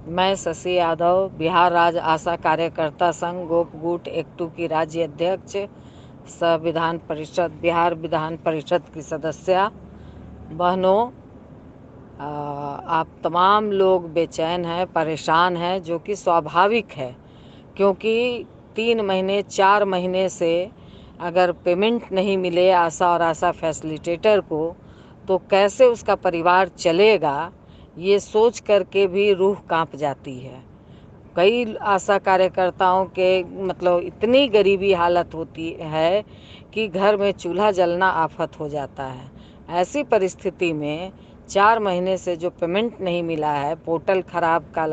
मैं शशि यादव, बिहार राज्य आशा कार्यकर्ता संघ गोपगुट एकटू की राज्य अध्यक्ष, बिहार विधान परिषद की सदस्या। बहनों, आप तमाम लोग बेचैन हैं, परेशान हैं, जो कि स्वाभाविक है, क्योंकि 3 महीने 4 महीने से अगर पेमेंट नहीं मिले आशा और आशा फैसिलिटेटर को, तो कैसे उसका परिवार चलेगा, ये सोच करके भी रूह कांप जाती है। कई आशा कार्यकर्ताओं के इतनी गरीबी हालत होती है कि घर में चूल्हा जलना आफत हो जाता है। ऐसी परिस्थिति में 4 महीने से जो पेमेंट नहीं मिला है, पोर्टल ख़राब का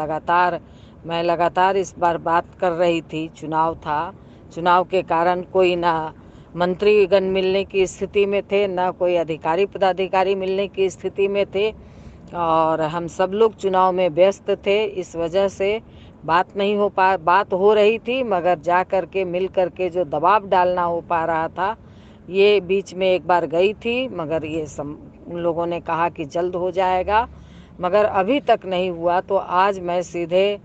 मैं लगातार इस बार बात कर रही थी। चुनाव था, चुनाव के कारण कोई ना मंत्रीगण मिलने की स्थिति में थे, ना कोई अधिकारी पदाधिकारी मिलने की स्थिति में थे, और हम सब लोग चुनाव में व्यस्त थे। इस वजह से बात हो रही थी, मगर जा कर के मिल कर के जो दबाव डालना हो पा रहा था, ये बीच में एक बार गई थी, मगर उन लोगों ने कहा कि जल्द हो जाएगा, मगर अभी तक नहीं हुआ। तो आज मैं सीधे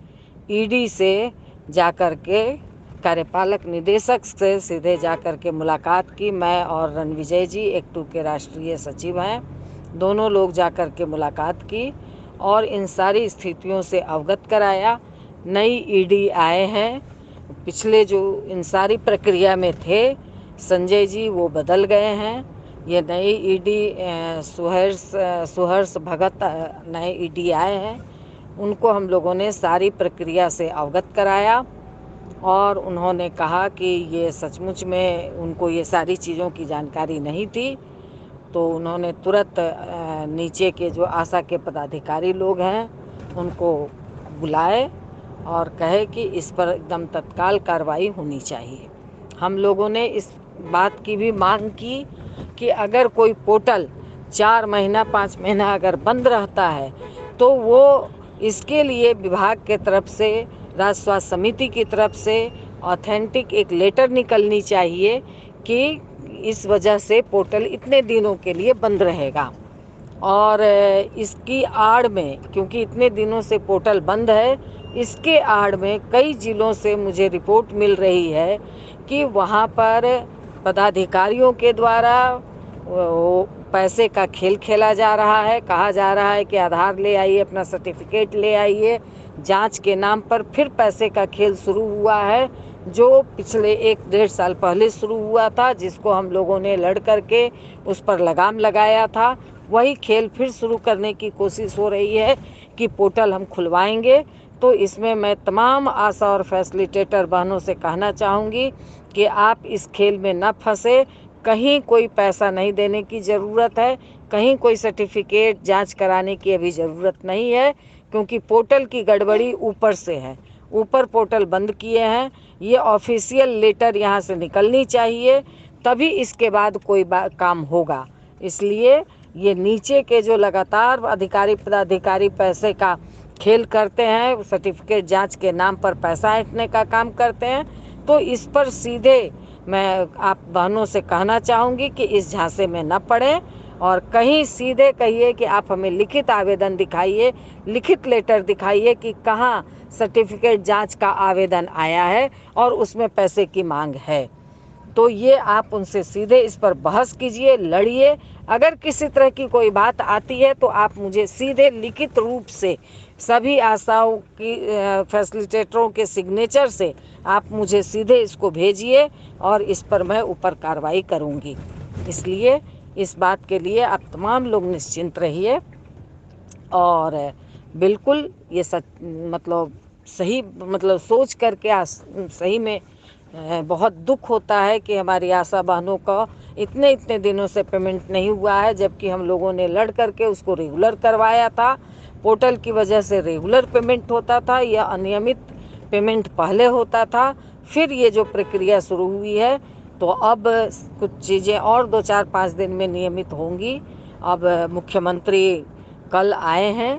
ईडी से जा कर के, कार्यपालक निदेशक से सीधे जा कर के मुलाकात की। मैं और रणविजय जी एकटू के राष्ट्रीय सचिव हैं, दोनों लोग जा कर के मुलाकात की और इन सारी स्थितियों से अवगत कराया। नई ईडी आए हैं, पिछले जो इन सारी प्रक्रिया में थे संजय जी, वो बदल गए हैं। ये नई ईडी सुहर्ष भगत नए ईडी आए हैं, उनको हम लोगों ने सारी प्रक्रिया से अवगत कराया और उन्होंने कहा कि ये सचमुच में उनको ये सारी चीज़ों की जानकारी नहीं थी। तो उन्होंने तुरंत नीचे के जो आशा के पदाधिकारी लोग हैं उनको बुलाए और कहे कि इस पर एकदम तत्काल कार्रवाई होनी चाहिए। हम लोगों ने इस बात की भी मांग की कि अगर कोई पोर्टल 4 महीना 5 महीना अगर बंद रहता है, तो वो इसके लिए विभाग के तरफ से, राज्य स्वास्थ्य समिति की तरफ से ऑथेंटिक एक लेटर निकलनी चाहिए कि इस वजह से पोर्टल इतने दिनों के लिए बंद रहेगा। और इसकी आड़ में, क्योंकि इतने दिनों से पोर्टल बंद है, इसके आड़ में कई जिलों से मुझे रिपोर्ट मिल रही है कि वहाँ पर पदाधिकारियों के द्वारा पैसे का खेल खेला जा रहा है। कहा जा रहा है कि आधार ले आइए, अपना सर्टिफिकेट ले आइए, जांच के नाम पर फिर पैसे का खेल शुरू हुआ है, जो पिछले 1-1.5 साल पहले शुरू हुआ था, जिसको हम लोगों ने लड़ करके उस पर लगाम लगाया था। वही खेल फिर शुरू करने की कोशिश हो रही है कि पोर्टल हम खुलवाएंगे। तो इसमें मैं तमाम आशा और फैसिलिटेटर बहनों से कहना चाहूँगी कि आप इस खेल में न फंसे। कहीं कोई पैसा नहीं देने की ज़रूरत है, कहीं कोई सर्टिफिकेट जांच कराने की अभी ज़रूरत नहीं है, क्योंकि पोर्टल की गड़बड़ी ऊपर से है। ऊपर पोर्टल बंद किए हैं, ये ऑफिशियल लेटर यहाँ से निकलनी चाहिए, तभी इसके बाद कोई काम होगा। इसलिए ये नीचे के जो लगातार अधिकारी पदाधिकारी पैसे का खेल करते हैं, सर्टिफिकेट जांच के नाम पर पैसा ऐंठने का काम करते हैं, तो इस पर सीधे मैं आप बहनों से कहना चाहूँगी कि इस झांसे में न पड़ें और कहीं सीधे कहिए कि आप हमें लिखित आवेदन दिखाइए, लिखित लेटर दिखाइए कि कहाँ सर्टिफिकेट जांच का आवेदन आया है और उसमें पैसे की मांग है। तो ये आप उनसे सीधे इस पर बहस कीजिए, लड़िए। अगर किसी तरह की कोई बात आती है तो आप मुझे सीधे लिखित रूप से सभी आशाओं की फैसिलिटेटरों के सिग्नेचर से आप मुझे सीधे इसको भेजिए और इस पर मैं ऊपर कार्रवाई करूँगी। इसलिए इस बात के लिए आप तमाम लोग निश्चिंत रहिए। और बिल्कुल ये सही सोच करके सही में बहुत दुख होता है कि हमारी आशा बहनों का इतने दिनों से पेमेंट नहीं हुआ है, जबकि हम लोगों ने लड़ करके उसको रेगुलर करवाया था। पोर्टल की वजह से रेगुलर पेमेंट होता था या अनियमित पेमेंट पहले होता था, फिर ये जो प्रक्रिया शुरू हुई है, तो अब कुछ चीज़ें और 2-4-5 दिन में नियमित होंगी। अब मुख्यमंत्री कल आए हैं,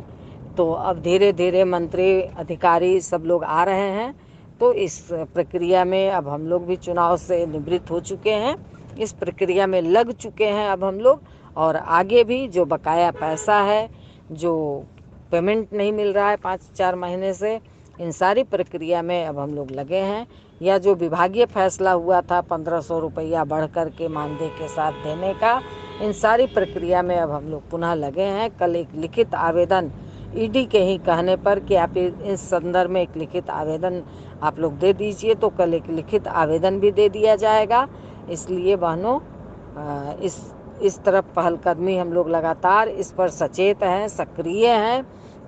तो अब धीरे धीरे मंत्री अधिकारी सब लोग आ रहे हैं। तो इस प्रक्रिया में अब हम लोग भी चुनाव से निवृत्त हो चुके हैं, इस प्रक्रिया में लग चुके हैं अब हम लोग। और आगे भी जो बकाया पैसा है, जो पेमेंट नहीं मिल रहा है 5-4 महीने से। इन सारी प्रक्रिया में अब हम लोग लगे हैं। या जो विभागीय फैसला हुआ था 1500 रुपया बढ़ कर के मानदेय के साथ देने का, इन सारी प्रक्रिया में अब हम लोग पुनः लगे हैं। कल एक लिखित आवेदन ईडी के ही कहने पर कि आप इस संदर्भ में एक लिखित आवेदन आप लोग दे दीजिए, तो कल एक लिखित आवेदन भी दे दिया जाएगा। इसलिए बहनों, इस तरफ पहलकदमी हम लोग लगातार इस पर सचेत हैं, सक्रिय हैं,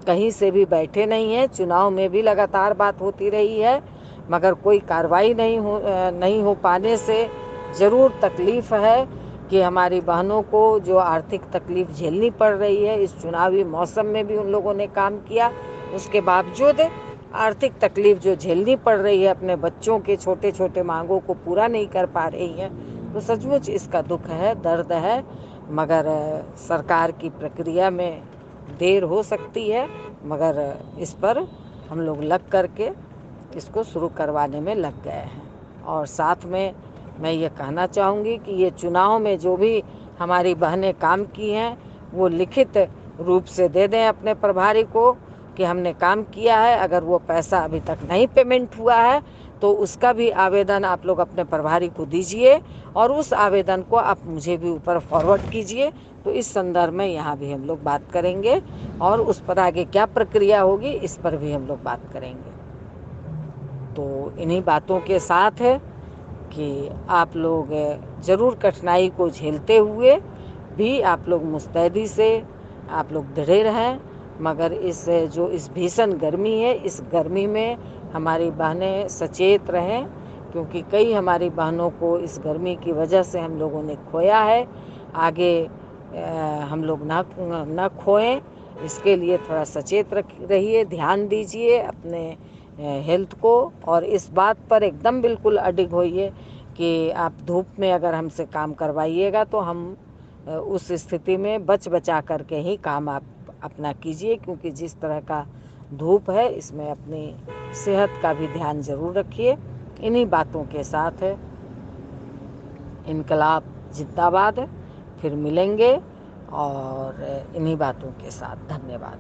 कहीं से भी बैठे नहीं हैं। चुनाव में भी लगातार बात होती रही है, मगर कोई कार्रवाई नहीं हो पाने से ज़रूर तकलीफ़ है कि हमारी बहनों को जो आर्थिक तकलीफ़ झेलनी पड़ रही है। इस चुनावी मौसम में भी उन लोगों ने काम किया, उसके बावजूद आर्थिक तकलीफ़ जो झेलनी पड़ रही है, अपने बच्चों के छोटे छोटे मांगों को पूरा नहीं कर पा रही है, तो सचमुच इसका दुख है, दर्द है। मगर सरकार की प्रक्रिया में देर हो सकती है, मगर इस पर हम लोग लग करके इसको शुरू करवाने में लग गए हैं। और साथ में मैं ये कहना चाहूँगी कि ये चुनाव में जो भी हमारी बहनें काम की हैं, वो लिखित रूप से दे दें अपने प्रभारी को कि हमने काम किया है। अगर वो पैसा अभी तक नहीं पेमेंट हुआ है, तो उसका भी आवेदन आप लोग अपने प्रभारी को दीजिए, और उस आवेदन को आप मुझे भी ऊपर फॉरवर्ड कीजिए। तो इस संदर्भ में यहाँ भी हम लोग बात करेंगे, और उस पर आगे क्या प्रक्रिया होगी इस पर भी हम लोग बात करेंगे। तो इन्हीं बातों के साथ है कि आप लोग ज़रूर कठिनाई को झेलते हुए भी आप लोग मुस्तैदी से आप लोग दृढ़ रहें। मगर इस भीषण गर्मी है, इस गर्मी में हमारी बहनें सचेत रहें, क्योंकि कई हमारी बहनों को इस गर्मी की वजह से हम लोगों ने खोया है। आगे हम लोग ना खोएं, इसके लिए थोड़ा सचेत रहिए, ध्यान दीजिए अपने हेल्थ को, और इस बात पर एकदम बिल्कुल अडिग होइए कि आप धूप में अगर हमसे काम करवाइएगा तो हम उस स्थिति में बचा करके ही काम आप अपना कीजिए, क्योंकि जिस तरह का धूप है इसमें अपनी सेहत का भी ध्यान ज़रूर रखिए। इन्हीं बातों के साथ इनकलाब जिंदाबाद। फिर मिलेंगे और इन्हीं बातों के साथ धन्यवाद।